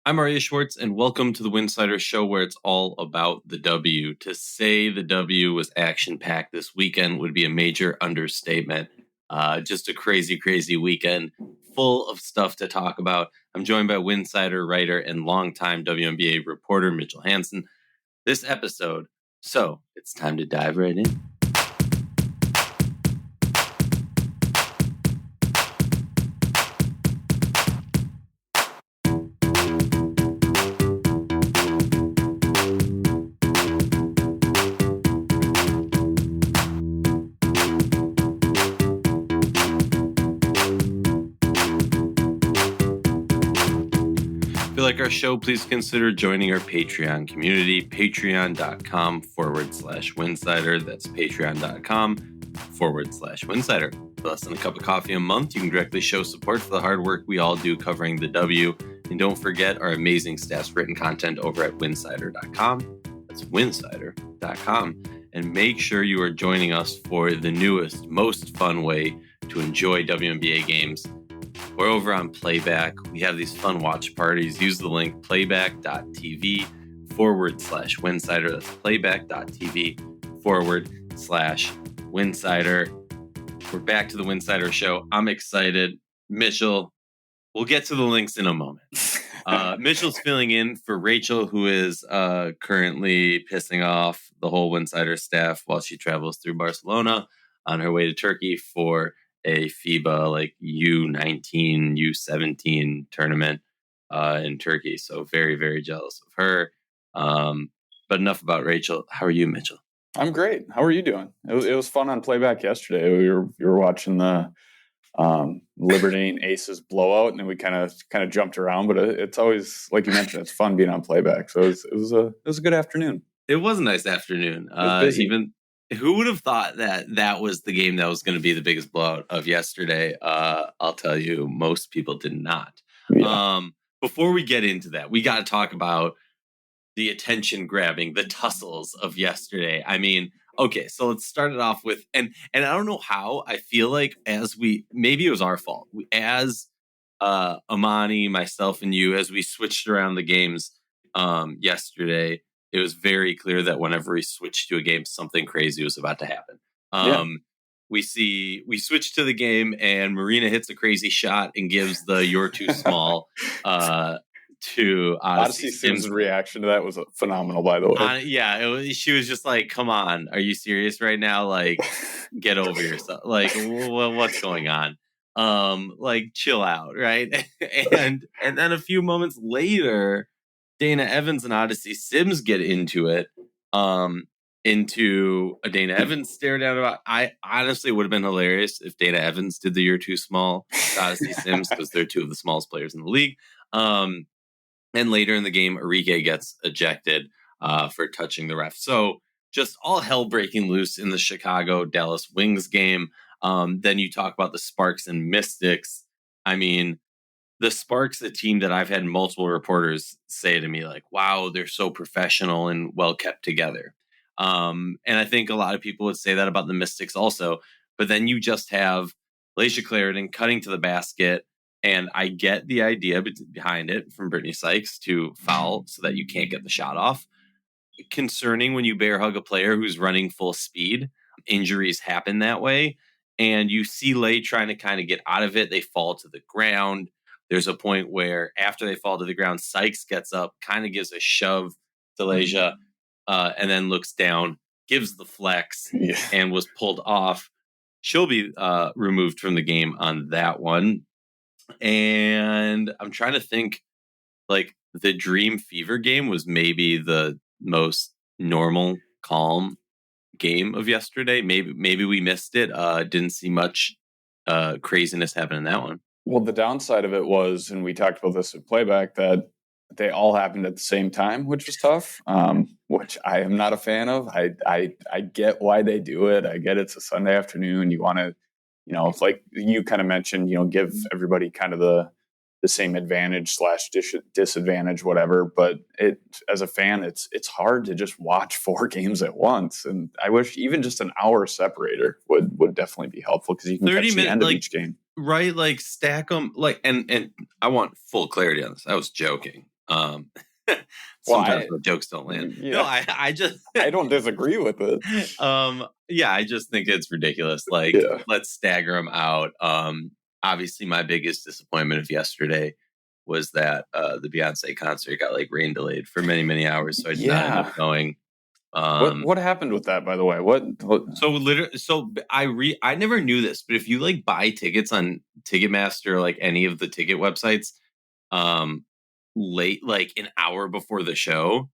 I'm Aryeh Schwartz, and welcome to the Winsidr show where it's all about the W. To say the W was action-packed this weekend would be a major understatement. Just a crazy, crazy weekend full of stuff to talk about. I'm joined by Winsidr writer and longtime WNBA reporter Mitchell Hanson this episode. So it's time to dive right in. Like our show, please consider joining our Patreon community, patreon.com/Winsidr. That's patreon.com/Winsidr. For less than a cup of coffee a month, you can directly show support for the hard work we all do covering the W. And don't forget our amazing staff's written content over at winsidr.com. That's winsidr.com. And make sure you are joining us for the newest, most fun way to enjoy WNBA games. We're over on Playback. We have these fun watch parties. Use the link playback.tv/Winsidr. That's playback.tv/Winsidr. We're back to the Winsidr show. I'm excited. Mitchell, we'll get to the links in a moment. Mitchell's filling in for Rachel, who is currently pissing off the whole Winsidr staff while she travels through Barcelona on her way to Turkey for a FIBA like U19, U17 tournament in Turkey. So very, very jealous of her. But enough about Rachel. How are you, Mitchell? I'm great. How are you doing? It was fun on Playback yesterday. We were watching the Libertine Aces blowout, and then we kind of jumped around. But it's always, like you mentioned, it's fun being on Playback. So it was a good afternoon. It was a nice afternoon. Who would have thought that was the game that was going to be the biggest blowout of yesterday? I'll tell you, most people did not. Yeah. Before we get into that, we got to talk about the attention grabbing, the tussles of yesterday. I mean, okay, so let's start it off with, and I don't know how, I feel like maybe it was our fault. As Amani, myself, and you, as we switched around the games yesterday, it was very clear that whenever we switched to a game, something crazy was about to happen. We switch to the game, and Marina hits a crazy shot and gives the "you're too small" to Odyssey Sims' reaction to that was phenomenal, by the way. She was just like, "Come on, are you serious right now? Like, get over yourself. Like, what's going on? Like, chill out, right?" and then a few moments later, Dana Evans and Odyssey Sims get into it, into a Dana Evans stare down. I honestly would have been hilarious if Dana Evans did the "you're too small" to Odyssey Sims, because they're two of the smallest players in the league. And later in the game, Aryeh gets ejected for touching the ref. So just all hell breaking loose in the Chicago-Dallas Wings game. Then you talk about the Sparks and Mystics. I mean, the Sparks, a team that I've had multiple reporters say to me, like, wow, they're so professional and well kept together. And I think a lot of people would say that about the Mystics also. But then you just have Laisha Clarendon cutting to the basket. And I get the idea behind it from Brittany Sykes to foul so that you can't get the shot off. Concerning when you bear hug a player who's running full speed. Injuries happen that way. And you see Lay trying to kind of get out of it. They fall to the ground. There's a point where after they fall to the ground, Sykes gets up, kind of gives a shove to Laisha, and then looks down, gives the flex, and was pulled off. She'll be removed from the game on that one. And I'm trying to think, like, the Dream Fever game was maybe the most normal, calm game of yesterday. Maybe we missed it. Didn't see much craziness happen in that one. Well, the downside of it was, and we talked about this at Playback, that they all happened at the same time, which was tough, which I am not a fan of. I get why they do it. I get it's a Sunday afternoon. You want to, it's like you kind of mentioned, give everybody kind of the same advantage / disadvantage, whatever. But as a fan, it's hard to just watch 4 games at once. And I wish even just an hour separator would definitely be helpful, because you can catch the end of each game. Right, like stack them, like, and I want full clarity on this. I was joking. Um, Well, sometimes the jokes don't land. yeah. No, I just I don't disagree with it. Yeah, I just think it's ridiculous. Like, Yeah. let's stagger them out. Obviously, my biggest disappointment of yesterday was that the Beyonce concert got like rain delayed for many, many hours, so I did not end up going. What happened with that, by the way? What? So literally, I never knew this, but if you like buy tickets on Ticketmaster or like any of the ticket websites, um, late like an hour before the show,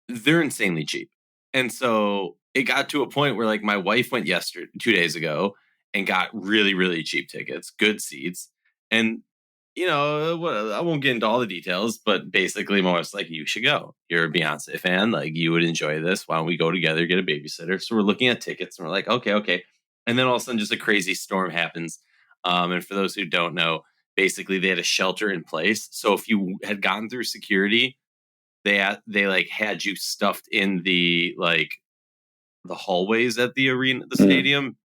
they're insanely cheap. And so it got to a point where like my wife went 2 days ago and got really, really cheap tickets, good seats. And, I won't get into all the details, but basically my wife's like, you should go. You're a Beyonce fan. Like, you would enjoy this. Why don't we go together, get a babysitter? So we're looking at tickets and we're like, okay. And then all of a sudden just a crazy storm happens. And for those who don't know, basically they had a shelter in place. So if you had gotten through security, they like had you stuffed in the hallways at the arena, the stadium.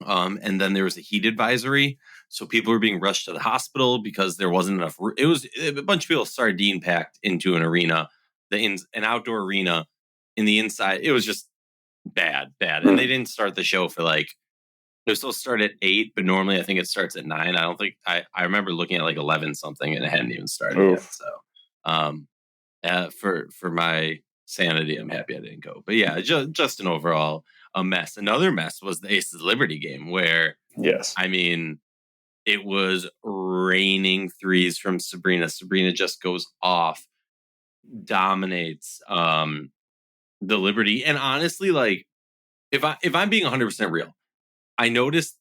And then there was a heat advisory, so people were being rushed to the hospital because there wasn't enough. It was a bunch of people sardine packed into an arena, an outdoor arena. In the inside, it was just bad, and they didn't start the show for like. It was supposed to start at 8, but normally I think it starts at 9. I don't think I remember looking at like 11 something, and it hadn't even started yet. So, for my sanity, I'm happy I didn't go. But yeah, just an overall a mess. Another mess was the Aces Liberty game where, yes, I mean, it was raining threes from Sabrina. Sabrina just goes off, dominates the Liberty. And honestly, like if I'm being 100% real, I noticed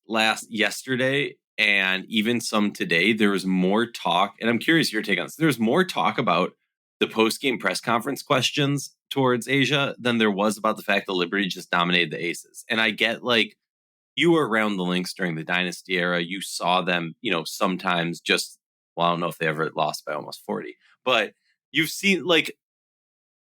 yesterday and even some today, there was more talk, and I'm curious your take on this. There's more talk about the post-game press conference questions towards Asia than there was about the fact that Liberty just dominated the Aces. And I get like you were around the Lynx during the Dynasty era. You saw them, sometimes I don't know if they ever lost by almost 40, but you've seen like,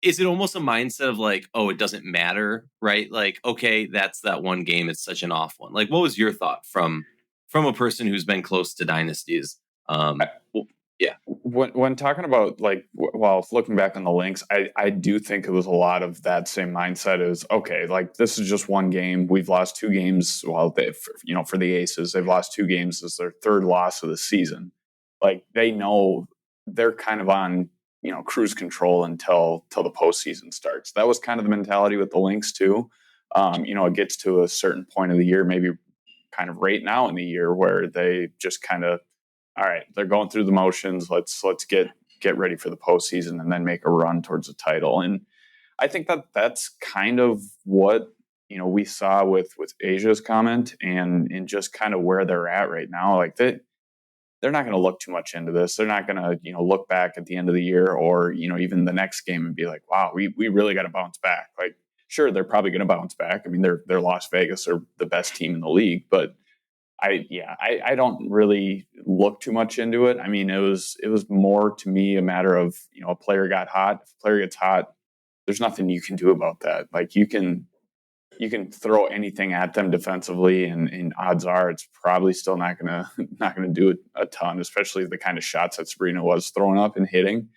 is it almost a mindset of like, oh, it doesn't matter, right? Like, okay, that's that one game. It's such an off one. Like, what was your thought from a person who's been close to dynasties? Yeah. When talking about like, while looking back on the Lynx, I do think it was a lot of that same mindset is, okay, like this is just one game. We've lost 2 games. Well, for the Aces, they've lost 2 games. This is their 3rd loss of the season. Like they know they're kind of on, cruise control until the postseason starts. That was kind of the mentality with the Lynx too. It gets to a certain point of the year, maybe kind of right now in the year where they just kind of, all right, they're going through the motions. Let's get ready for the postseason and then make a run towards the title. And I think that's kind of what we saw with Asia's comment and just kind of where they're at right now. Like they're not going to look too much into this. They're not going to look back at the end of the year or even the next game and be like, wow, we really got to bounce back. Like sure, they're probably going to bounce back. I mean, they're Las Vegas are the best team in the league, but I don't really look too much into it. I mean, it was more to me a matter of, a player got hot. If a player gets hot, there's nothing you can do about that. Like you can throw anything at them defensively and odds are it's probably still not gonna do a ton, especially the kind of shots that Sabrina was throwing up and hitting.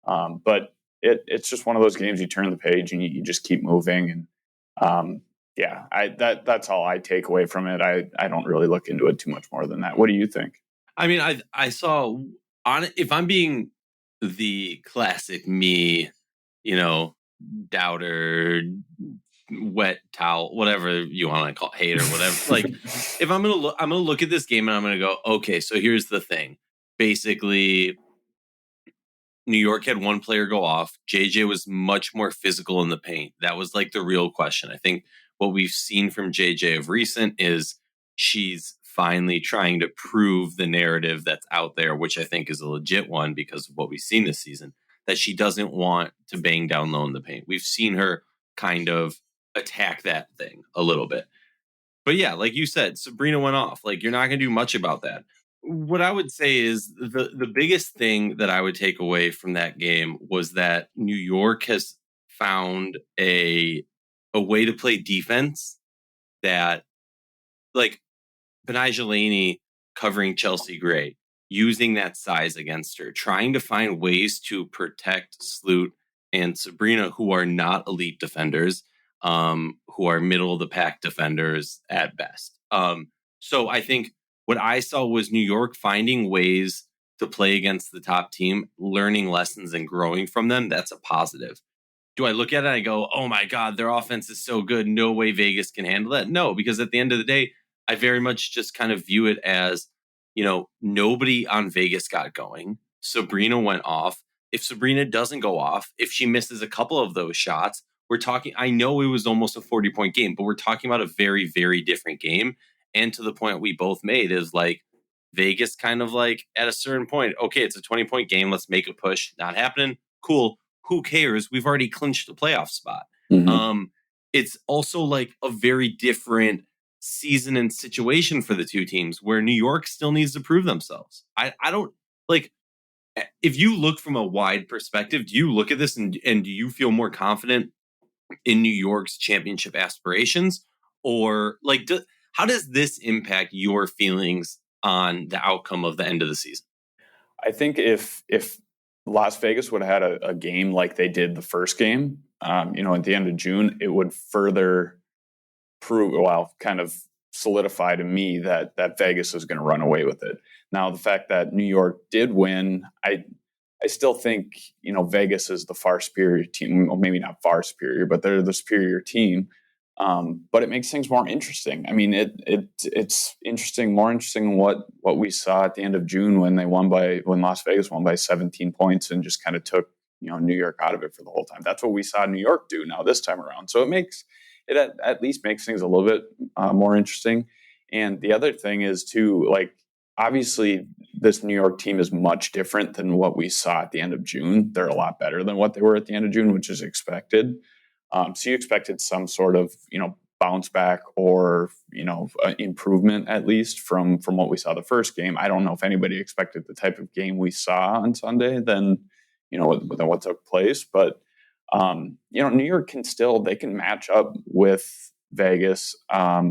But it's just one of those games you turn the page and you just keep moving. And that's all I take away from it. I don't really look into it too much more than that. What do you think? I mean, I saw on it, if I'm being the classic me, doubter, wet towel, whatever you want to call it, hate or whatever. Like if I'm gonna look at this game and I'm gonna go, okay, so here's the thing. Basically, New York had one player go off. JJ was much more physical in the paint. That was like the real question. I think what we've seen from JJ of recent is she's finally trying to prove the narrative that's out there, which I think is a legit one because of what we've seen this season, that she doesn't want to bang down low in the paint. We've seen her kind of attack that thing a little bit. But yeah, like you said, Sabrina went off. Like you're not going to do much about that. What I would say is the biggest thing that I would take away from that game was that New York has found a way to play defense that, like, Benai Jelani covering Chelsea Gray. using that size against her, trying to find ways to protect Sloot and Sabrina, who are not elite defenders, who are middle of the pack defenders at best. So I think what I saw was New York finding ways to play against the top team, learning lessons and growing from them. That's a positive. Do I look at it and I go, oh my God, their offense is so good. No way Vegas can handle that. No, because at the end of the day, I very much just kind of view it as, nobody on Vegas got going. Sabrina went off. If Sabrina doesn't go off, if she misses a couple of those shots, we're talking, I know it was almost a 40-point game, but we're talking about a very, very different game. And to the point we both made is like Vegas kind of like at a certain point, okay, it's a 20-point game. Let's make a push. Not happening. Cool. Who cares? We've already clinched the playoff spot. Mm-hmm. It's also like a very different season and situation for the two teams where New York still needs to prove themselves. I don't like, if you look from a wide perspective, do you look at this and do you feel more confident in New York's championship aspirations? Or like, how does this impact your feelings on the outcome of the end of the season? I think if Las Vegas would have had a game like they did the first game, at the end of June, it would further kind of solidify to me that Vegas is going to run away with it. Now, the fact that New York did win, I still think, Vegas is the far superior team. Well, maybe not far superior, but they're the superior team. But it makes things more interesting. I mean, it's interesting, more interesting than what we saw at the end of June when Las Vegas won by 17 points and just kind of took, New York out of it for the whole time. That's what we saw New York do now this time around. So it at least makes things a little bit more interesting. And the other thing is too, like, obviously this New York team is much different than what we saw at the end of June. They're a lot better than what they were at the end of June, which is expected. So you expected some sort of, bounce back or, improvement at least from what we saw the first game. I don't know if anybody expected the type of game we saw on Sunday than what took place. But, New York they can match up with Vegas, a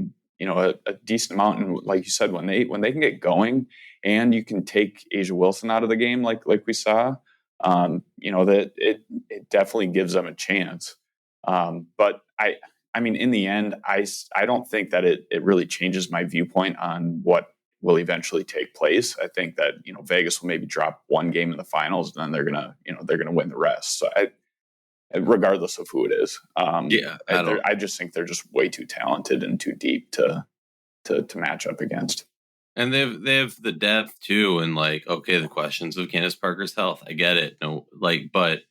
decent amount. And like you said, when they can get going and you can take Asia Wilson out of the game, like we saw, that it definitely gives them a chance. But I mean, in the end, I don't think that it really changes my viewpoint on what will eventually take place. I think that, Vegas will maybe drop one game in the finals and then they're going to win the rest. So regardless of who it is. I just think they're just way too talented and too deep to match up against. And they have the depth too. And like, okay, the questions of Candace Parker's health, I get it. No, like, but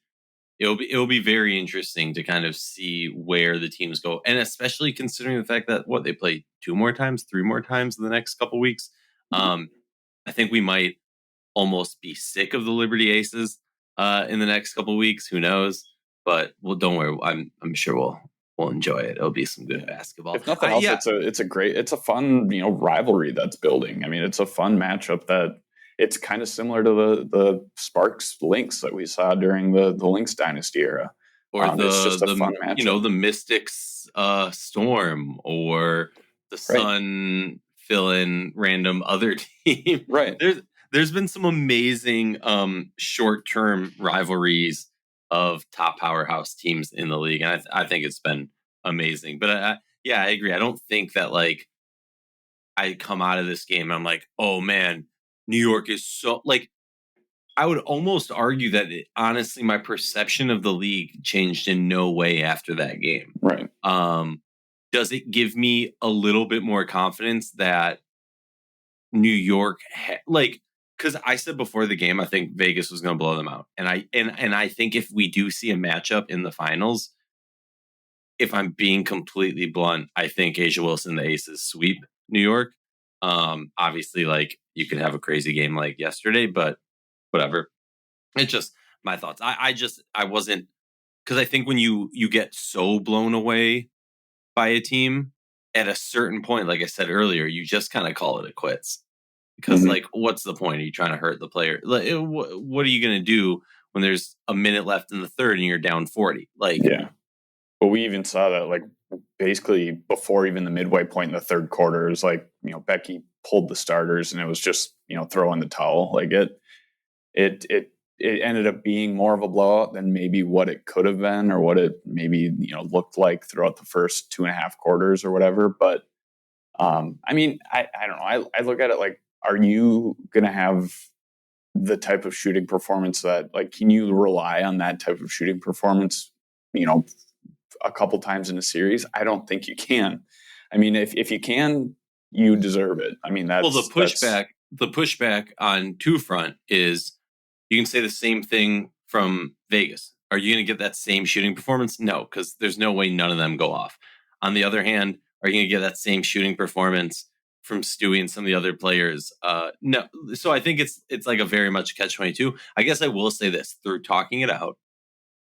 it'll be very interesting to kind of see where the teams go, and especially considering the fact that they play 3 more times in the next couple weeks. I think we might almost be sick of the Liberty Aces in the next couple weeks. Who knows? But don't worry. I'm sure we'll enjoy it. It'll be some good basketball. If nothing else, it's a fun rivalry that's building. I mean, it's a fun matchup that. It's kind of similar to the Sparks Lynx that we saw during the Lynx dynasty era. Or it's just a fun matchup. The Mystics Storm or the Sun fill in random other team. Right. There's been some amazing short-term rivalries of top powerhouse teams in the league. And I think it's been amazing. But I agree. I don't think that like I come out of this game and I'm like, oh man, New York is so like, I would almost argue that honestly, my perception of the league changed in no way after that game. Right. Does it give me a little bit more confidence that New York, because I said before the game, I think Vegas was going to blow them out. And I think if we do see a matchup in the finals, if I'm being completely blunt, I think Asia Wilson, the Aces sweep New York. Obviously, like, you could have a crazy game like yesterday, but whatever. It's just my thoughts. I wasn't, because I think when you get so blown away by a team at a certain point, like I said earlier, you just kind of call it a quits. Because like, what's the point? Are you trying to hurt the player? Like, what are you going to do when there's a minute left in the third and you're down 40? Like, yeah. But we even saw that, like, basically before even the midway point in the third quarter, it was like, Becky pulled the starters and it was just throw in the towel. Like it ended up being more of a blowout than maybe what it could have been or what it maybe, looked like throughout the first 2.5 quarters or whatever. But I don't know. I look at it like, are you going to have the type of shooting performance that, like, can you rely on that type of shooting performance, a couple times in a series? I don't think you can. I mean, if you can, you deserve it. I mean, the pushback on two front is you can say the same thing from Vegas. Are you going to get that same shooting performance? No, because there's no way none of them go off. On the other hand, are you going to get that same shooting performance from Stewie and some of the other players? No. So I think it's like a very much catch-22. I guess I will say this, through talking it out,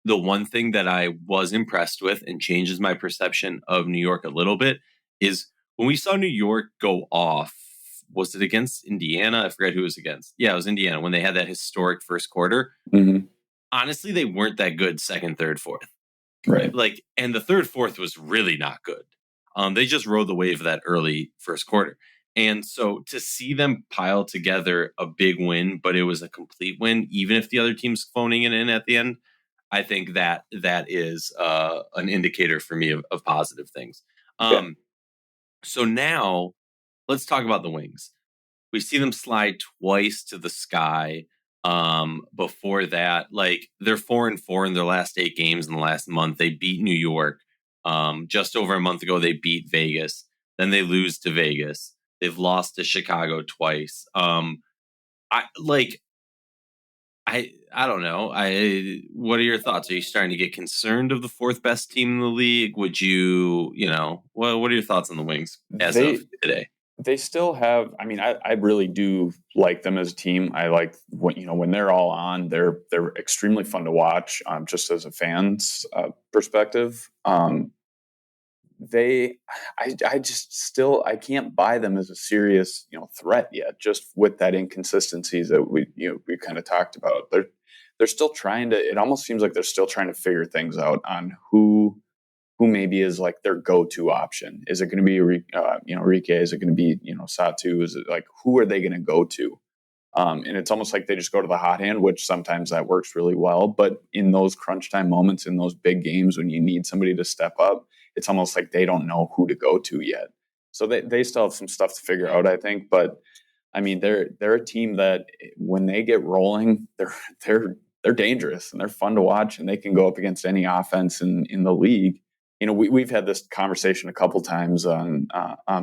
the one thing that I was impressed with and changes my perception of New York a little bit is when we saw New York go off, was it against Indiana? I forget who it was against. Yeah, it was Indiana when they had that historic first quarter. Mm-hmm. Honestly, they weren't that good second, third, fourth. Right. Like, and the third, fourth was really not good. They just rode the wave of that early first quarter. And so to see them pile together a big win, but it was a complete win, even if the other team's phoning it in at the end, I think that is an indicator for me of positive things. So now let's talk about the Wings. We see them slide twice to the sky. Before that, like, they're 4-4 in their last 8 games in the last month. They beat New York. Just over a month ago, they beat Vegas. Then they lose to Vegas. They've lost to Chicago twice. I don't know. What are your thoughts? Are you starting to get concerned of the fourth best team in the league? Would you, what are your thoughts on the Wings of today? They still have, I mean, I really do like them as a team. I like when they're all on, they're extremely fun to watch, just as a fan's perspective. I can't buy them as a serious, threat yet, just with that inconsistencies that we kind of talked about. They're still trying to, it almost seems like they're still trying to figure things out on who maybe is like their go-to option. Is it going to be, Aryeh? Is it going to be, Satu? Is it like, who are they going to go to? And it's almost like they just go to the hot hand, which sometimes that works really well. But in those crunch time moments, in those big games when you need somebody to step up, it's almost like they don't know who to go to yet. So they still have some stuff to figure out, I think. But I mean, they're a team that when they get rolling, they're dangerous and they're fun to watch, and they can go up against any offense in the league. We've had this conversation a couple times on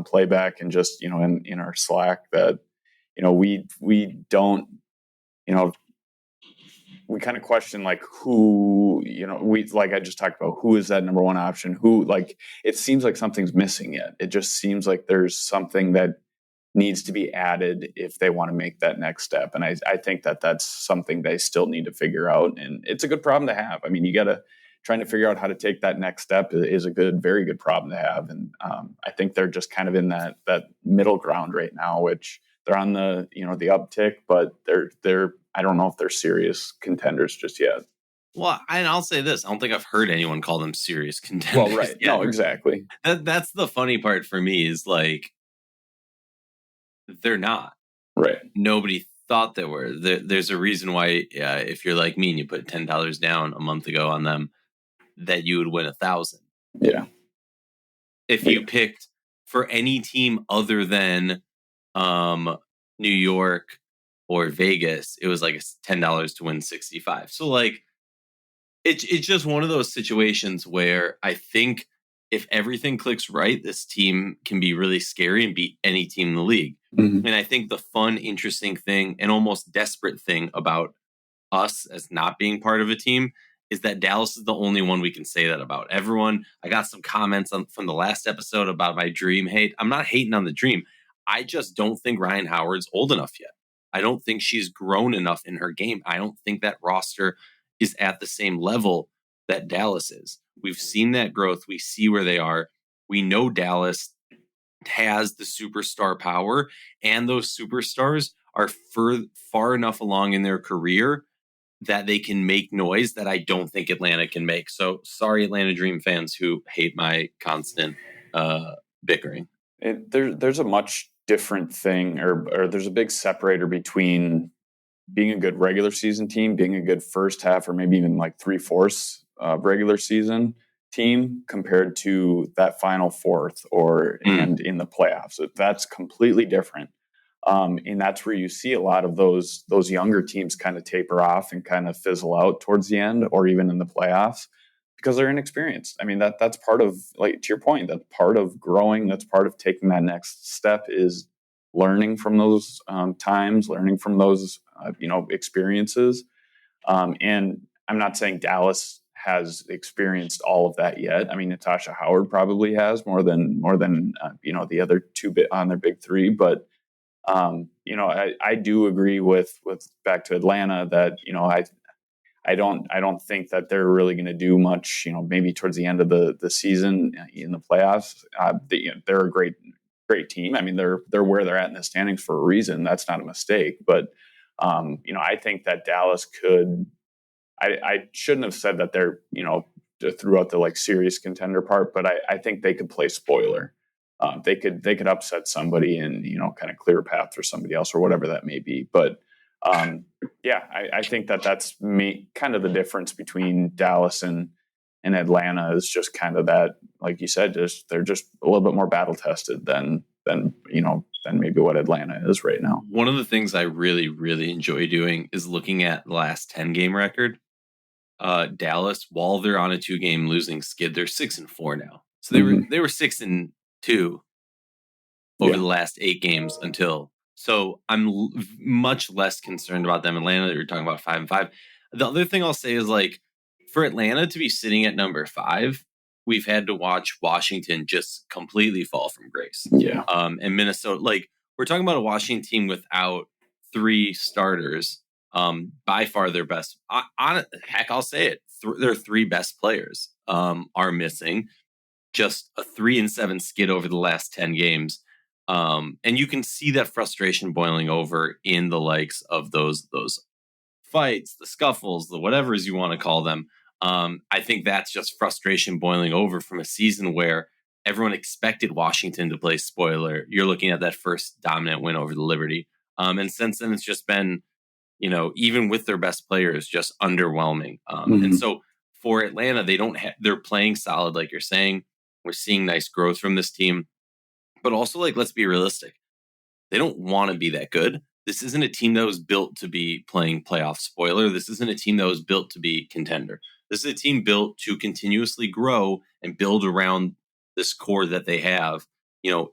playback and just, in our Slack that, we don't, we kind of question like who, like I just talked about, who is that number one option? Who, like, it seems like something's missing yet. It just seems like there's something that needs to be added if they want to make that next step. And I think that that's something they still need to figure out. And it's a good problem to have. I mean, you got to, trying to figure out how to take that next step is a very good problem to have. And I think they're just kind of in that middle ground right now, which they're on the, the uptick, but they're, I don't know if they're serious contenders just yet. Well, and I'll say this, I don't think I've heard anyone call them serious contenders. Well, right. No, exactly. That's the funny part for me is like, they're not. Right. Nobody thought they were. There's a reason why, if you're like me and you put $10 down a month ago on them, that you would win 1,000. Yeah. If you picked for any team other than New York or Vegas, it was like $10 to win 65. So like, it's just one of those situations where I think if everything clicks right, this team can be really scary and beat any team in the league. Mm-hmm. And I think the fun, interesting thing and almost desperate thing about us as not being part of a team is that Dallas is the only one we can say that about. Everyone, I got some comments from the last episode about my dream hate. I'm not hating on the dream. I just don't think Ryan Howard's old enough yet. I don't think she's grown enough in her game. I don't think that roster is at the same level that Dallas is. We've seen that growth. We see where they are. We know Dallas has the superstar power, and those superstars are far enough along in their career that they can make noise that I don't think Atlanta can make. So sorry, Atlanta Dream fans who hate my constant bickering. There's a much different thing, or there's a big separator between being a good regular season team, being a good first half, or maybe even like 3/4 regular season team compared to that final fourth and in the playoffs. So that's completely different. And that's where you see a lot of those younger teams kind of taper off and kind of fizzle out towards the end, or even in the playoffs, because they're inexperienced. I mean, that's part of, like, to your point, that's part of growing. That's part of taking that next step, is learning from those times, learning from those experiences. And I'm not saying Dallas has experienced all of that yet. I mean, Natasha Howard probably has more than the other two on their big three, but I do agree with back to Atlanta that I don't think that they're really going to do much. Maybe towards the end of the season in the playoffs. They're a great team. I mean, they're where they're at in the standings for a reason. That's not a mistake. But I think that Dallas could. I shouldn't have said that they're throughout the like serious contender part, but I think they could play spoiler. They could upset somebody and kind of clear a path for somebody else or whatever that may be. But I think that's kind of the difference between Dallas and Atlanta is just kind of that, like you said, they're just a little bit more battle tested than maybe what Atlanta is right now. One of the things I really, really enjoy doing is looking at the last 10 game record. Dallas, while they're on a 2-game losing skid, they're 6-4 now. So they were 6-2 over the last 8 games until. So I'm much less concerned about them. Atlanta, you're talking about 5-5. The other thing I'll say is, like, for Atlanta to be sitting at number 5, we've had to watch Washington just completely fall from grace. Yeah. And Minnesota, like, we're talking about a Washington team without 3 starters. By far their best. I'll say it. Their 3 best players are missing. Just a 3-7 skid over the last 10 games. And you can see that frustration boiling over in the likes of those fights, the scuffles, the whatevers you want to call them. I think that's just frustration boiling over from a season where everyone expected Washington to play spoiler. You're looking at that first dominant win over the Liberty. And since then, it's just been, even with their best players, just underwhelming. And so for Atlanta, they're playing solid, like you're saying. We're seeing nice growth from this team. But also, like, let's be realistic. They don't want to be that good. This isn't a team that was built to be playing playoff spoiler. This isn't a team that was built to be contender. This is a team built to continuously grow and build around this core that they have.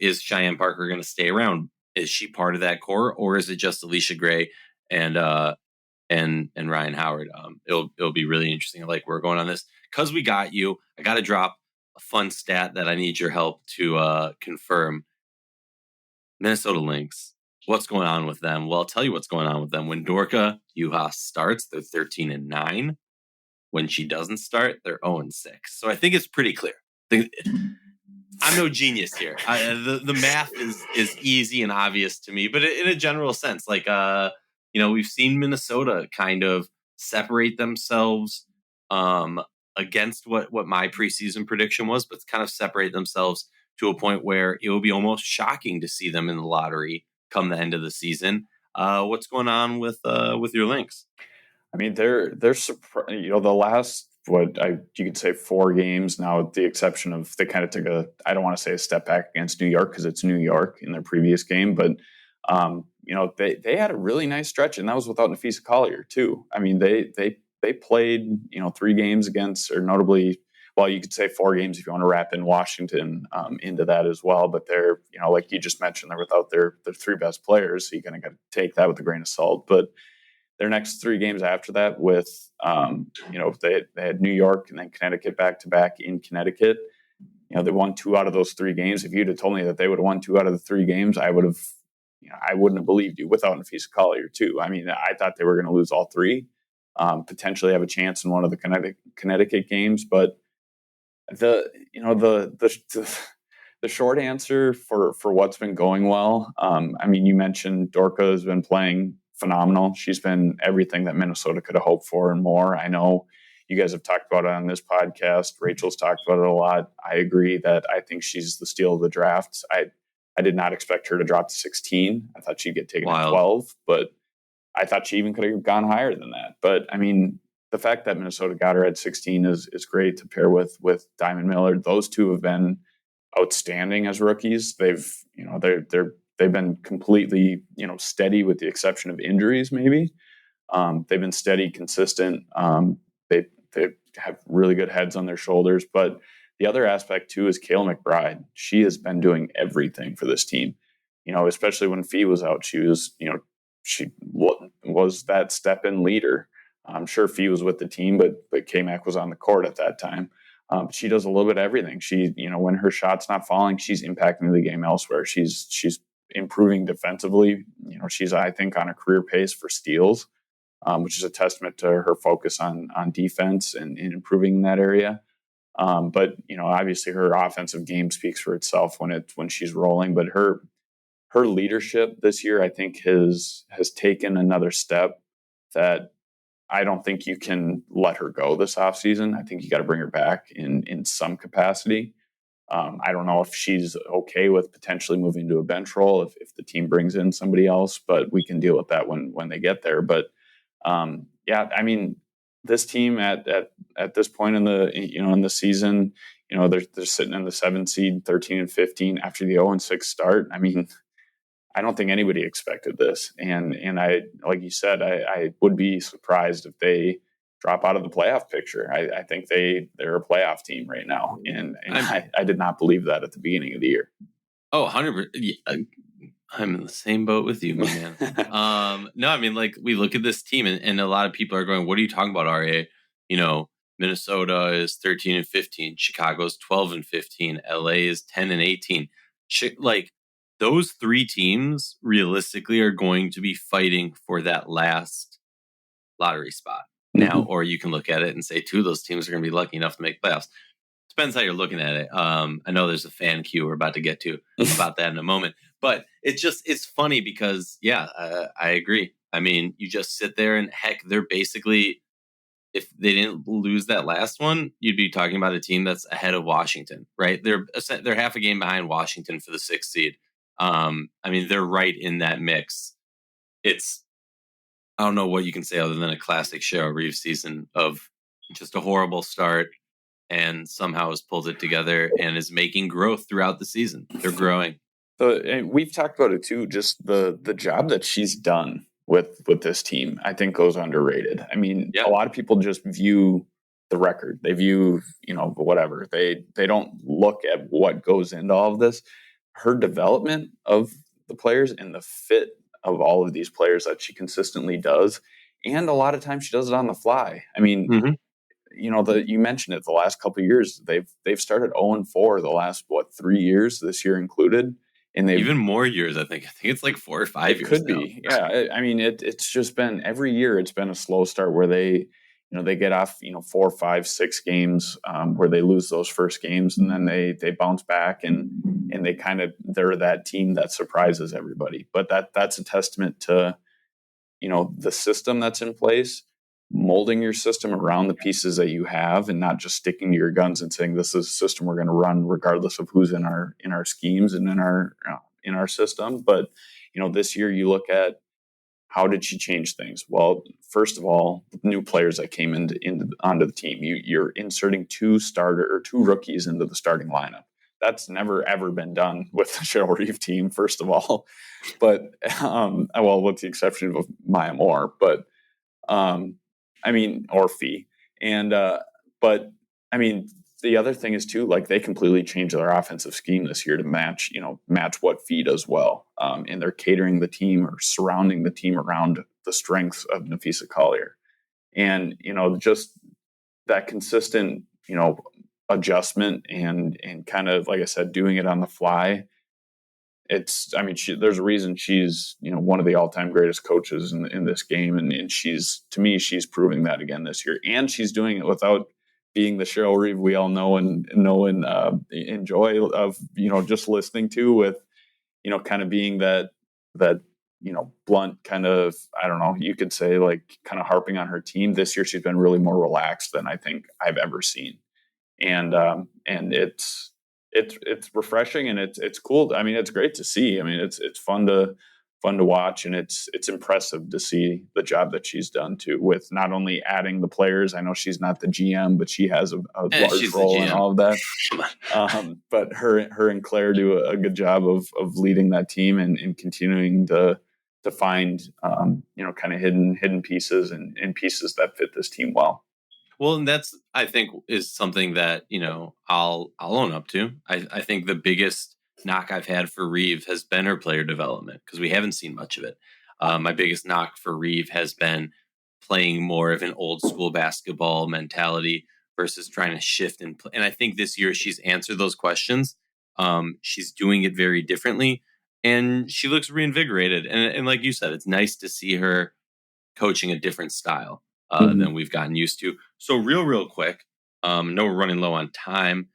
Is Cheyenne Parker going to stay around? Is she part of that core, or is it just Alicia Gray and Ryan Howard? It'll be really interesting. Like, we're going on this because we got you. I got to drop a fun stat that I need your help to confirm. Minnesota Lynx. What's going on with them? Well, I'll tell you what's going on with them. When Dorka Juhas starts, they're 13-9. When she doesn't start, they're 0-6. So I think it's pretty clear. I'm no genius here. The math is easy and obvious to me, but in a general sense, like, we've seen Minnesota kind of separate themselves against what my preseason prediction was, but kind of separate themselves to a point where it will be almost shocking to see them in the lottery come the end of the season. What's going on with your Lynx? I mean, they're the last you could say 4 games now, with the exception of they kind of took I don't want to say a step back against New York because it's New York in their previous game, but they had a really nice stretch, and that was without Nafisa Collier too. I mean, they played 3 games against, or notably, well, you could say 4 games if you want to wrap in Washington into that as well. But they're, like you just mentioned, they're without their 3 best players, so you kind of got to take that with a grain of salt. But their next 3 games after that, with they had New York and then Connecticut back to back in Connecticut. They won 2 out of those 3 games. If you'd have told me that they would have won 2 out of the 3 games, I wouldn't have believed you without Nafisa Collier too. I mean, I thought they were going to lose all 3, potentially have a chance in one of the Connecticut games, but the short answer for what's been going well. I mean, you mentioned Dorka has been playing phenomenal. She's been everything that Minnesota could have hoped for and more. I know you guys have talked about it on this podcast. Rachel's talked about it a lot. I agree that I think she's the steal of the draft. I did not expect her to drop to 16. I thought she'd get taken at 12, but I thought she even could have gone higher than that. But I mean, the fact that Minnesota got her at 16 is great to pair with Diamond Miller. Those two have been outstanding as rookies. They've been completely steady with the exception of injuries. Maybe they've been steady, consistent. They have really good heads on their shoulders. But the other aspect too is Kayla McBride. She has been doing everything for this team. Especially when Fee was out, she was she was that step-in leader. I'm sure Fee was with the team, but K-Mac was on the court at that time. She does a little bit of everything. She, when her shot's not falling, she's impacting the game elsewhere. She's improving defensively. She's, I think, on a career pace for steals, which is a testament to her focus on defense and improving in that area. But obviously her offensive game speaks for itself when she's rolling. But her leadership this year, I think, has taken another step that I don't think you can let her go this offseason. I think you got to bring her back in some capacity. I don't know if she's okay with potentially moving to a bench role if the team brings in somebody else, but we can deal with that when they get there. But yeah, I mean, this team at this point in the season, they're sitting in the 7th seed, 13-15 after the 0-6 start. I mean, I don't think anybody expected this. And I, like you said, I would be surprised if they drop out of the playoff picture. I think they're a playoff team right now. And I did not believe that at the beginning of the year. Oh, 100%. Yeah, I'm in the same boat with you, man. No, I mean, like, we look at this team and a lot of people are going, what are you talking about, Aryeh? Minnesota is 13-15. Chicago's 12-15. LA is 10-18. Like, those three teams realistically are going to be fighting for that last lottery spot now, or you can look at it and say two of those teams are going to be lucky enough to make playoffs. Depends how you're looking at it. I know there's a fan queue we're about to get to about that in a moment, but it's funny because I agree. I mean, you just sit there and heck, they're basically, if they didn't lose that last one, you'd be talking about a team that's ahead of Washington, right? They're half a game behind Washington for the 6th seed. I mean, they're right in that mix. I don't know what you can say other than a classic Cheryl Reeves season of just a horrible start and somehow has pulled it together and is making growth throughout the season. They're growing. And we've talked about it too. Just the job that she's done with this team, I think, goes underrated. I mean, a lot of people just view the record. They view, whatever. They don't look at what goes into all of this. Her development of the players and the fit of all of these players that she consistently does. And a lot of times she does it on the fly. I mean, you mentioned it, the last couple of years, they've started 0-4 the last, 3 years, this year included. And they've even more years. I think it's like 4 or 5 years. Could be. Yeah. I mean, it's just been every year it's been a slow start where they get off, 4, 5, 6 games where they lose those first games and then they bounce back and they're that team that surprises everybody. But that's a testament to, the system that's in place, molding your system around the pieces that you have and not just sticking to your guns and saying, this is a system we're going to run regardless of who's in our schemes and in our system. But, this year you look at, how did she change things? Well, first of all, new players that came onto the team. You're inserting 2 rookies into the starting lineup. That's never ever been done with the Cheryl Reeve team. First of all, but with the exception of Maya Moore, but or Fee, and but I mean, the other thing is too, like, they completely changed their offensive scheme this year to match what Fee does well. And they're catering the team or surrounding the team around the strengths of Nafisa Collier. And, just that consistent, adjustment and kind of, like I said, doing it on the fly. There's a reason she's, one of the all-time greatest coaches in this game. And she's proving that again this year. And she's doing it without being the Cheryl Reeve we all know and enjoy of, just listening to, with, kind of being that blunt kind of, I don't know, you could say, like, kind of harping on her team. This year she's been really more relaxed than I think I've ever seen. And it's, it's refreshing and it's cool. I mean, it's great to see. I mean, it's fun to watch, and it's impressive to see the job that she's done too, with not only adding the players. I know she's not the GM, but she has a large role in all of that. But her and Claire do a good job of leading that team and continuing to find kind of hidden pieces and pieces that fit this team well. Well, and that's, I think, is something that, I'll own up to. I think the biggest knock I've had for Reeve has been her player development, because we haven't seen much of it. My biggest knock for Reeve has been playing more of an old school basketball mentality versus trying to shift. And I think this year she's answered those questions. She's doing it very differently, and she looks reinvigorated. And like you said, it's nice to see her coaching a different style than we've gotten used to. So real quick, no, we're running low on time.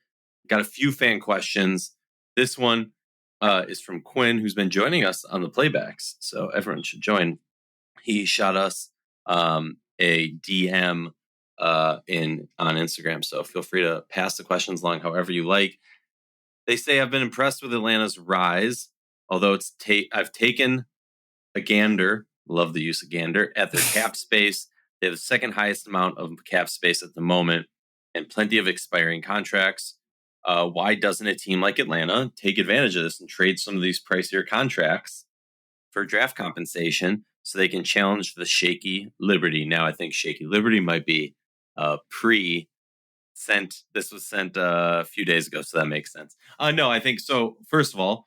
Got a few fan questions. This one is from Quinn, who's been joining us on the playbacks, so everyone should join. He shot us a DM on Instagram, so feel free to pass the questions along however you like. They say, I've been impressed with Atlanta's rise, although I've taken a gander, love the use of gander, at their cap space. They have the second highest amount of cap space at the moment and plenty of expiring contracts. Why doesn't a team like Atlanta take advantage of this and trade some of these pricier contracts for draft compensation so they can challenge the shaky Liberty? Now, I think shaky Liberty might be pre-sent. This was sent a few days ago, so that makes sense. No, I think so. First of all,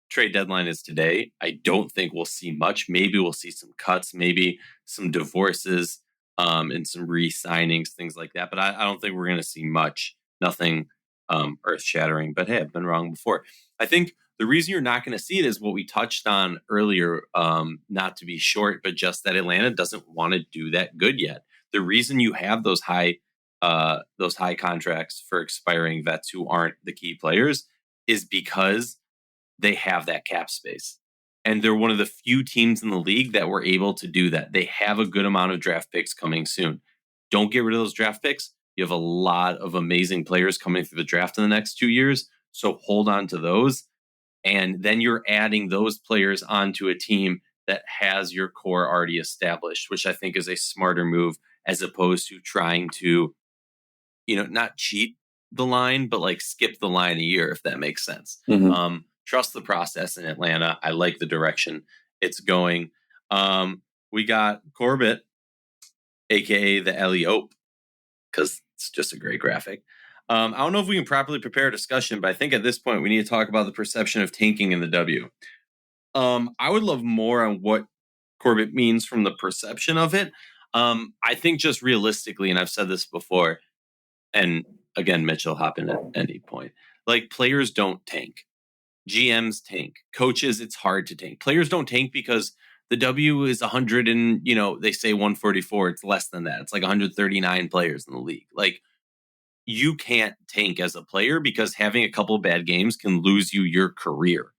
trade deadline is today. I don't think we'll see much. Maybe we'll see some cuts, maybe some divorces, and some re-signings, things like that. But I don't think we're going to see much. Nothing earth-shattering. But hey, I've been wrong before. I think the reason you're not going to see it is what we touched on earlier, not to be short, but just that Atlanta doesn't want to do that good yet. The reason you have those high contracts for expiring vets who aren't the key players is because they have that cap space. And they're one of the few teams in the league that were able to do that. They have a good amount of draft picks coming soon. Don't get rid of those draft picks. You have a lot of amazing players coming through the draft in the next 2 years. So hold on to those. And then you're adding those players onto a team that has your core already established, which I think is a smarter move, as opposed to trying to, not cheat the line, but like skip the line a year, if that makes sense. Mm-hmm. Trust the process in Atlanta. I like the direction it's going. We got Corbett, aka the Alley-Ope, because it's just a great graphic. I don't know if we can properly prepare a discussion, but I think at this point we need to talk about the perception of tanking in the W. I would love more on what Corbett means from the perception of it. I think just realistically, and I've said this before, and again, Mitchell, hop in at any point. Like, players don't tank. GMs tank. Coaches, it's hard to tank. Players don't tank because the W is 100 and, they say 144. It's less than that. It's like 139 players in the league. Like, you can't tank as a player because having a couple bad games can lose you your career.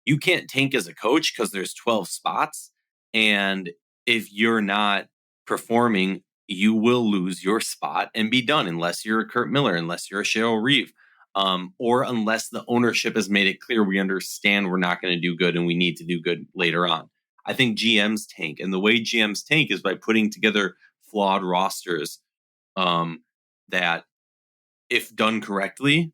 You can't tank as a coach because there's 12 spots. And if you're not performing, you will lose your spot and be done, unless you're a Kurt Miller, unless you're a Cheryl Reeve. Or unless the ownership has made it clear we understand we're not going to do good and we need to do good later on. I think GMs tank. And the way GMs tank is by putting together flawed rosters that, if done correctly,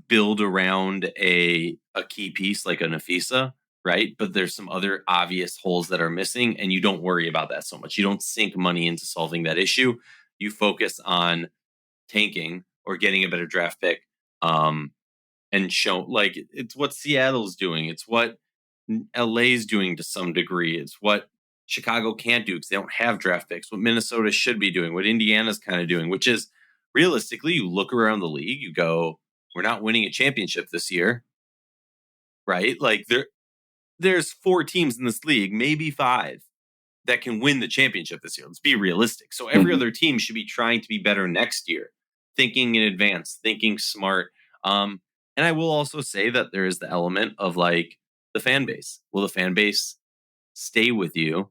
build around a key piece like a Nafisa, right? But there's some other obvious holes that are missing, and you don't worry about that so much. You don't sink money into solving that issue. You focus on tanking or getting a better draft pick. And show, like, it's what Seattle's doing. It's what LA's doing to some degree. It's what Chicago can't do because they don't have draft picks. What Minnesota should be doing, what Indiana's kind of doing, which is, realistically, you look around the league, you go, we're not winning a championship this year, right? Like, there's 4 teams in this league, maybe 5, that can win the championship this year. Let's be realistic. So every other team should be trying to be better next year, thinking in advance, thinking smart. And I will also say that there is the element of, like, the fan base. Will the fan base stay with you?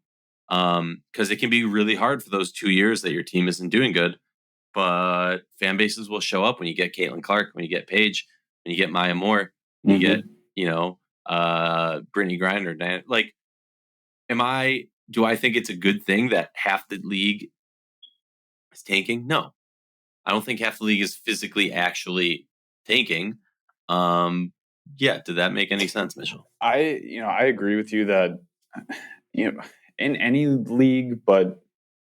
Because it can be really hard for those 2 years that your team isn't doing good. but fan bases will show up when you get Caitlin Clark, when you get Paige, when you get Maya Moore, when you get, Brittany Griner. Like, do I think it's a good thing that half the league is tanking? No, I don't think half the league is physically actually tanking. Did that make any sense, Mitchell? I agree with you that, in any league, but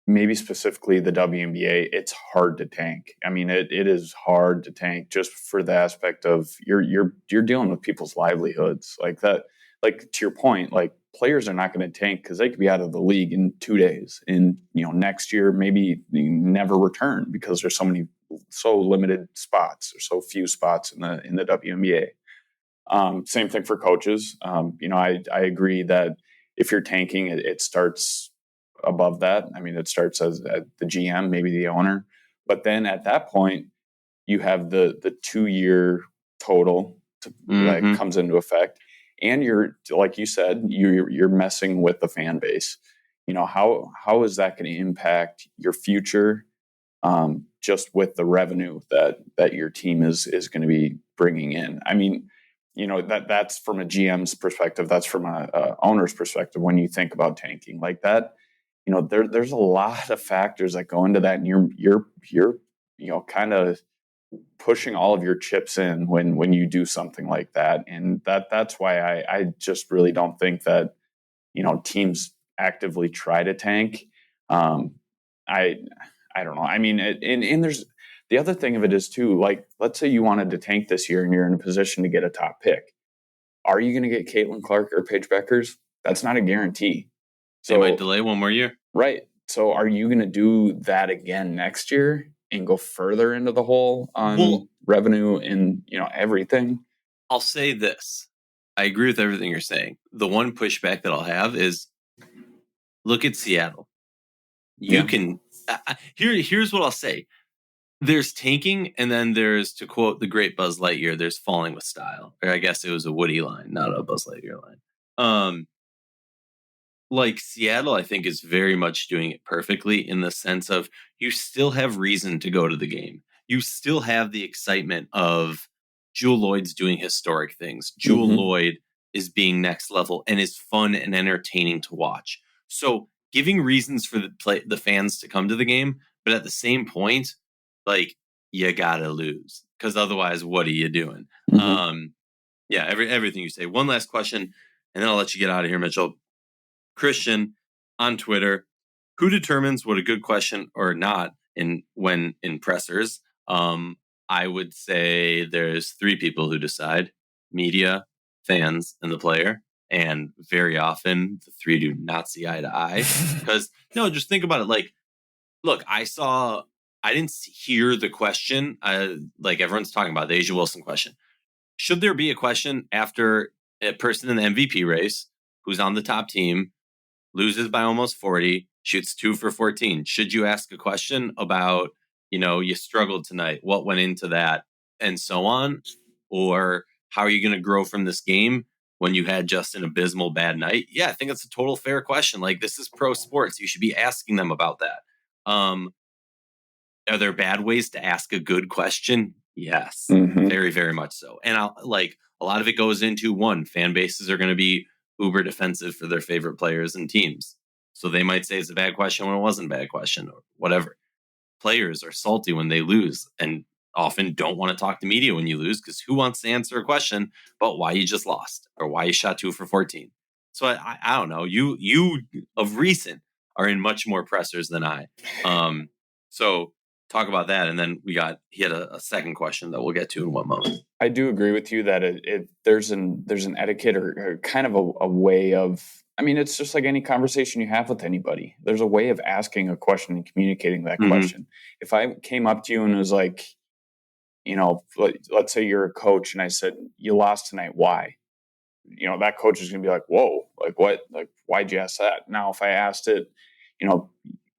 maybe specifically the WNBA, it's hard to tank. I mean, it is hard to tank just for the aspect of you're dealing with people's livelihoods like that. Like, to your point, like, players are not going to tank because they could be out of the league in 2 days, and next year maybe never return because there's so limited spots or so few spots in the WNBA. Same thing for coaches. I agree that if you're tanking, it starts above that. I mean, it starts as the GM, maybe the owner, but then at that point, you have the 2-year total that comes into effect, and you're, like you said, you're messing with the fan base. How is that going to impact your future? Just with the revenue that your team is going to be bringing in. I mean, that's from a GM's perspective. That's from a owner's perspective. When you think about tanking like that, there's a lot of factors that go into that, and you're kind of pushing all of your chips in when you do something like that, and that's why I just really don't think that teams actively try to tank. I don't know. I mean, and there's the other thing of it is too, like, let's say you wanted to tank this year and you're in a position to get a top pick. Are you going to get Caitlin Clark or Paige Beckers? That's not a guarantee. So, they might delay one more year. Right. So are you going to do that again next year and go further into the hole on revenue and, everything? I'll say this. I agree with everything you're saying. The one pushback that I'll have is, look at Seattle. You can here's what I'll say. There's tanking, and then there's, to quote the great Buzz Lightyear, there's falling with style. Or I guess it was a Woody line, not a Buzz Lightyear line. Like, Seattle, I think, is very much doing it perfectly in the sense of you still have reason to go to the game. You still have the excitement of Jewel Lloyd's doing historic things. Jewel Lloyd is being next level and is fun and entertaining to watch. So giving reasons for the fans to come to the game, but at the same point, like, you gotta lose, because otherwise, what are you doing? Everything you say. One last question, and then I'll let you get out of here, Mitchell. Christian on Twitter: who determines what a good question or not when in pressers? I would say there's 3 people who decide: media, fans, and the player. And very often the 3 do not see eye to eye. Because just think about it. Like, look, I didn't hear the question. Like, everyone's talking about the A'ja Wilson question. Should there be a question after a person in the MVP race who's on the top team loses by almost 40, shoots 2 for 14? Should you ask a question about, you struggled tonight, what went into that, and so on? Or how are you going to grow from this game when you had just an abysmal bad night? Yeah, I think it's a total fair question. Like, this is pro sports. You should be asking them about that. Are there bad ways to ask a good question? Yes, very, very much so. And a lot of it goes into, one, fan bases are going to be uber defensive for their favorite players and teams. So they might say it's a bad question when it wasn't a bad question, or whatever. Players are salty when they lose and often don't want to talk to media when you lose, because who wants to answer a question about why you just lost or why you shot 2 for 14? So I don't know. You of recent are in much more pressers than I. So talk about that, and then he had a second question that we'll get to in one moment. I do agree with you that there's an etiquette or kind of a way of. I mean, it's just like any conversation you have with anybody. There's a way of asking a question and communicating that question. If I came up to you and was like, let's say you're a coach, and I said, you lost tonight, why? That coach is going to be like, whoa, like what? Like, why'd you ask that? Now, if I asked it,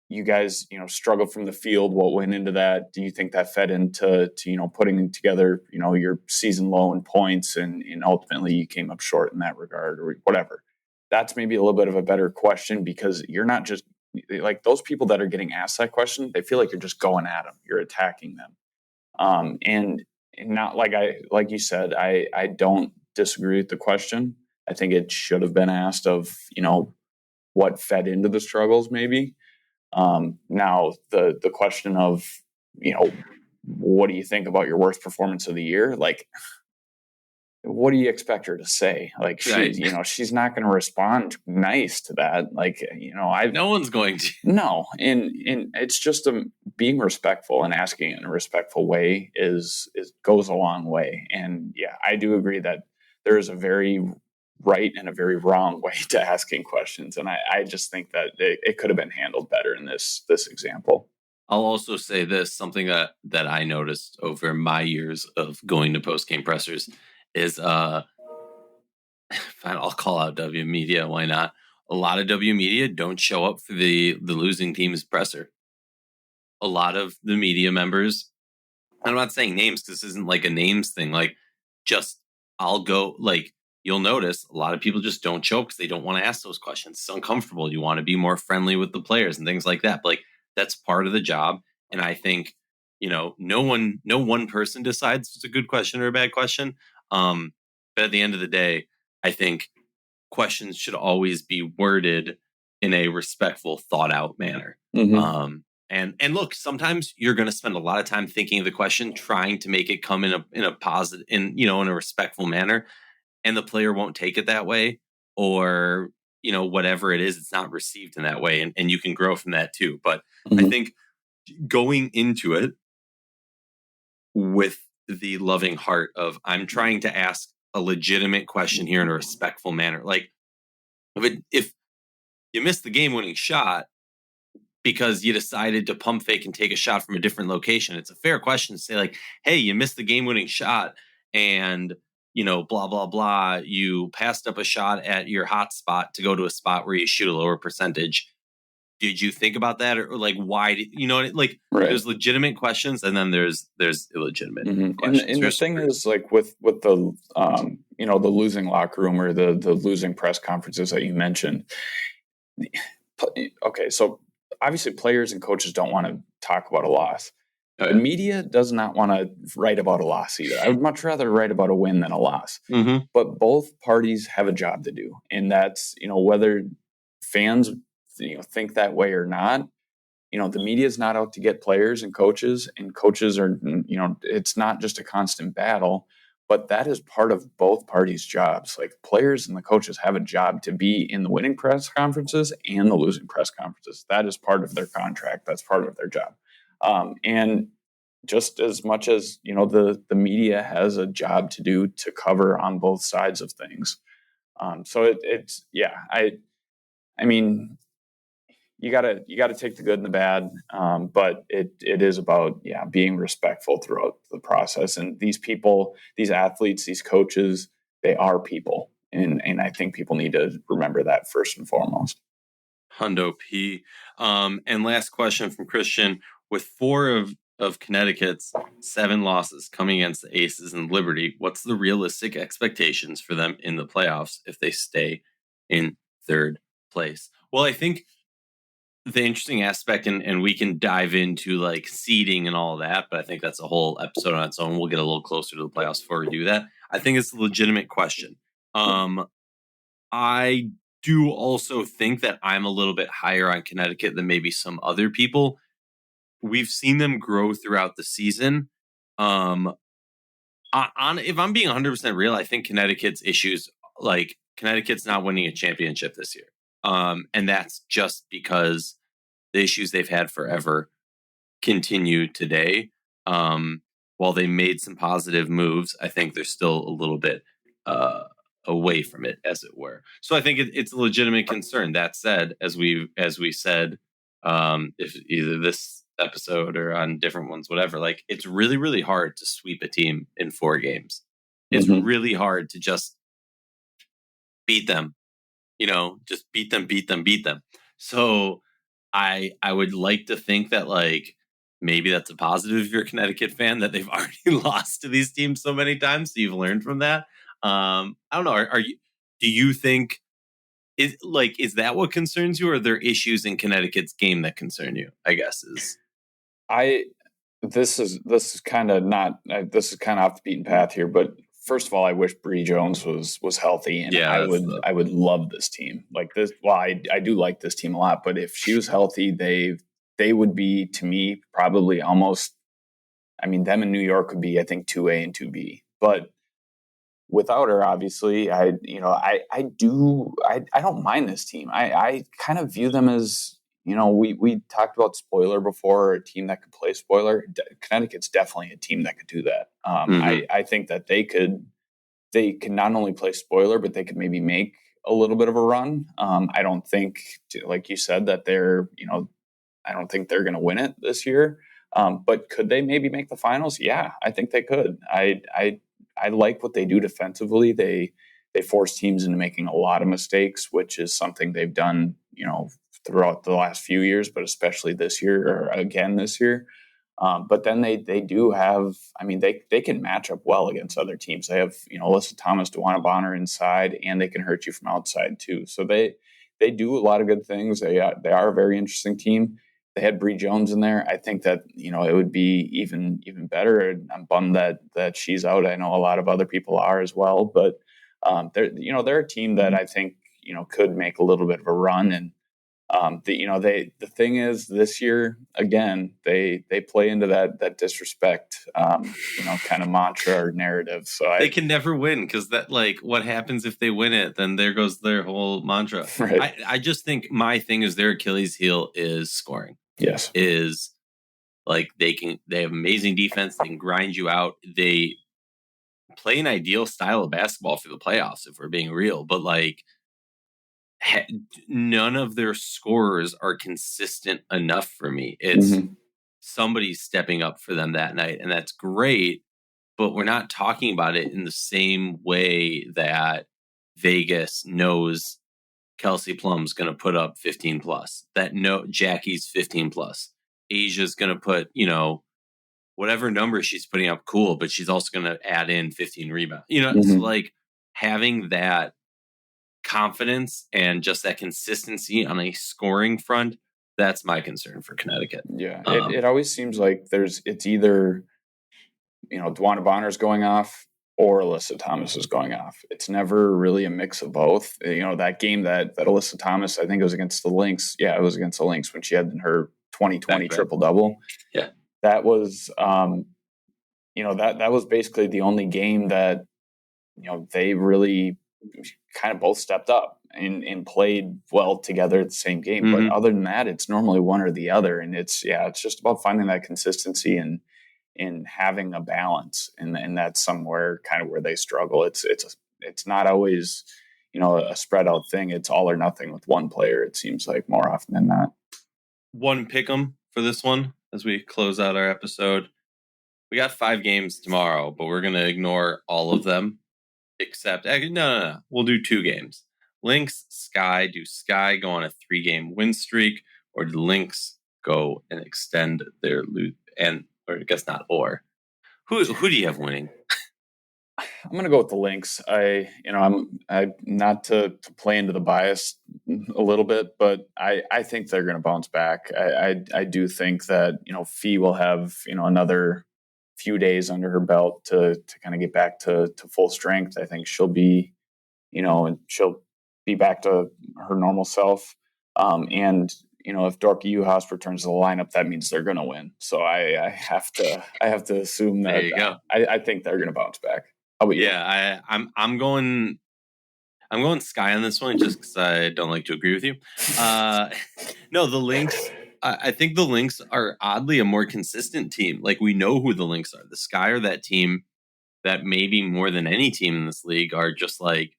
you guys, struggled from the field, what went into that? Do you think that fed into putting together, your season low in points, and ultimately you came up short in that regard, or whatever? That's maybe a little bit of a better question, because you're not just like those people that are getting asked that question, they feel like you're just going at them, you're attacking them. And not like you said, I don't disagree with the question. I think it should have been asked of, what fed into the struggles maybe. Now the question of, what do you think about your worst performance of the year? Like, what do you expect her to say? Like Right. she's not going to respond nice to that. Like, no one's going to. No. And it's just being respectful and asking in a respectful way is goes a long way. And yeah, I do agree that there is a very right and a very wrong way to asking questions. And I just think that it could have been handled better in this example. I'll also say this, something that I noticed over my years of going to post-game pressers is fine, I'll call out W Media. Why not? A lot of W Media don't show up for the losing team's presser. A lot of the media members, I'm not saying names because this isn't like a names thing. Like, just I'll go, like, you'll notice a lot of people just don't show up because they don't want to ask those questions. It's uncomfortable. You want to be more friendly with the players and things like that. But like, that's part of the job. And I think, no one person decides if it's a good question or a bad question. But at the end of the day, I think questions should always be worded in a respectful, thought out manner. Mm-hmm. And look, sometimes you're going to spend a lot of time thinking of the question, trying to make it come in a positive, in a respectful manner, and the player won't take it that way, or whatever it is, it's not received in that way, and you can grow from that too. But I think going into it with the loving heart of, I'm trying to ask a legitimate question here in a respectful manner. Like, if you miss the game-winning shot because you decided to pump fake and take a shot from a different location, it's a fair question to say, like, hey, you missed the game-winning shot and, blah, blah, blah. You passed up a shot at your hot spot to go to a spot where you shoot a lower percentage. Did you think about that? Or like, why did right. There's legitimate questions, and then there's illegitimate questions. And the thing is, like, with the the losing locker room or the losing press conferences that you mentioned. Okay, so obviously players and coaches don't want to talk about a loss. The media does not want to write about a loss either. I would much rather write about a win than a loss. Mm-hmm. But both parties have a job to do, and that's whether fans think that way or not. The media is not out to get players and coaches are, it's not just a constant battle, but that is part of both parties' jobs. Like, players and the coaches have a job to be in the winning press conferences and the losing press conferences. That is part of their contract. That's part of their job. And just as much as, the media has a job to do to cover on both sides of things. So it's, yeah, I mean, you gotta take the good and the bad, but it is about being respectful throughout the process. And these people, these athletes, these coaches, they are people, and I think people need to remember that first and foremost. Hundo P. And last question from Christian: with 4 of Connecticut's 7 losses coming against the Aces and Liberty, what's the realistic expectations for them in the playoffs if they stay in 3rd place? Well, I think the interesting aspect, and we can dive into like seeding and all of that, but I think that's a whole episode on its own. We'll get a little closer to the playoffs before we do that. I think it's a legitimate question. I do also think that I'm a little bit higher on Connecticut than maybe some other people. We've seen them grow throughout the season. If I'm being 100% real, I think Connecticut's issues, like, Connecticut's not winning a championship this year. And that's just because the issues they've had forever continue today. While they made some positive moves, I think they're still a little bit away from it, as it were. So I think it's a legitimate concern. That said, as we said, if either this episode or on different ones, whatever, like, it's really, really hard to sweep a team in 4 games. It's really hard to just beat them, just beat them. So I would like to think that, like, maybe that's a positive if you're a Connecticut fan, that they've already lost to these teams so many times. So you've learned from that. I don't know. Do you think Is that what concerns you, or are there issues in Connecticut's game that concern you? I guess is this is kind of not this is kind of off the beaten path here, but first of all, I wish Bree Jones was healthy, and Yeah, I would love this team like this. Well, I do like this team a lot, but if she was healthy, they would be, to me, probably almost. I mean, them in New York would be, I think, 2A and 2B, but without her, obviously, I don't mind this team. I kind of view them as, we talked about spoiler before, a team that could play spoiler. Connecticut's definitely a team that could do that. I think that they can not only play spoiler, but they could maybe make a little bit of a run. I don't think, like you said, that I don't think they're going to win it this year. But could they maybe make the finals? Yeah, I think they could. I like what they do defensively. They force teams into making a lot of mistakes, which is something they've done, throughout the last few years, but especially this year, or again this year. But then they do have, I mean, they can match up well against other teams. They have, Alyssa Thomas, DeWanna Bonner inside, and they can hurt you from outside too. So they do a lot of good things. They are a very interesting team. They had Bree Jones in there. I think that, it would be even better. I'm bummed that she's out. I know a lot of other people are as well, but they're a team that I think, could make a little bit of a run. And the thing is, this year again, they play into that disrespect, kind of mantra or narrative. So they can never win, because that, like, what happens if they win it? Then there goes their whole mantra. Right. I just think my thing is their Achilles heel is scoring. Yes, is like they have amazing defense. They can grind you out. They play an ideal style of basketball for the playoffs, if we're being real. But like, none of their scorers are consistent enough for me. It's somebody's stepping up for them that night, and that's great. But we're not talking about it in the same way that Vegas knows Kelsey Plum's going to put up 15 plus, that Jackie's 15 plus. Asia's going to put, whatever number she's putting up, cool, but she's also going to add in 15 rebounds. It's like having that confidence and just that consistency on a scoring front. That's my concern for Connecticut. Yeah. It always seems like it's either, DeWanna Bonner's going off or Alyssa Thomas is going off. It's never really a mix of both. That game that Alyssa Thomas, I think it was against the Lynx. Yeah, it was against the Lynx when she had her 2020 triple-double. Yeah. That was, that was basically the only game that, they really kind of both stepped up and played well together at the same game. But other than that, it's normally one or the other. And it's just about finding that consistency and having a balance, and that's somewhere kind of where they struggle. It's not always, a spread out thing. It's all or nothing with one player. It seems like more often than not. One pick'em for this one as we close out our episode. We got 5 games tomorrow, but we're going to ignore all of them except no. We'll do 2 games. Lynx, Sky. Do Sky go on a 3-game win streak, or do Lynx go and extend their loot? Or I guess not. Or who do you have winning? I'm going to go with the Lynx. I'm not to play into the bias a little bit, but I think they're going to bounce back. I do think that, Fee will have, another few days under her belt to kind of get back to full strength. I think she'll be, she'll be back to her normal self. And if Dorky Uhas returns to the lineup, that means they're going to win. So I have to assume that. There you go. I think they're going to bounce back. How about you? Yeah, I'm going Sky on this one, just because I don't like to agree with you. No, the Lynx. I think the Lynx are oddly a more consistent team. Like, we know who the Lynx are. The Sky are that team that maybe more than any team in this league are just like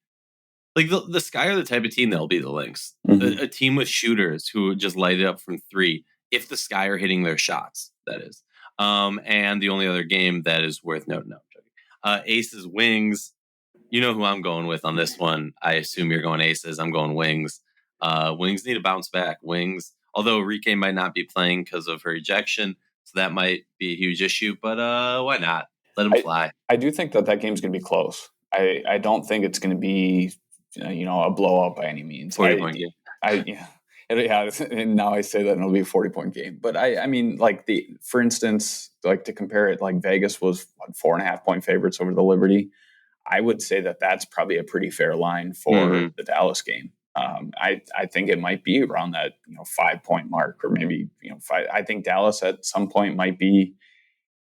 the Sky are the type of team that'll be the Lynx. A team with shooters who just light it up from 3 if the Sky are hitting their shots, that is. And the only other game that is worth noting, no, I'm joking. Aces, Wings. You know who I'm going with on this one. I assume you're going Aces. I'm going Wings. Wings need to bounce back. Wings, although Aryeh might not be playing because of her ejection, so that might be a huge issue, but why not? Let him fly. I do think that game's going to be close. I don't think it's going to be a blowout by any means. 40-point game. Yeah. And now I say that and it'll be a 40-point game. But I mean, like for instance, like to compare it, like Vegas was 4.5-point favorites over the Liberty. I would say that that's probably a pretty fair line for the Dallas game. I think it might be around that 5-point mark, or maybe 5. I think Dallas at some point might be,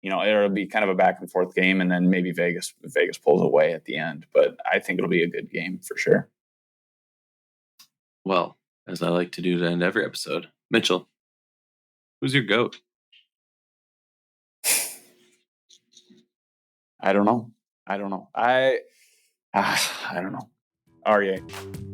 it'll be kind of a back and forth game, and then maybe Vegas pulls away at the end. But I think it'll be a good game for sure. Well, as I like to do to end every episode, Mitchell, who's your GOAT? I don't know. I don't know. Aryeh.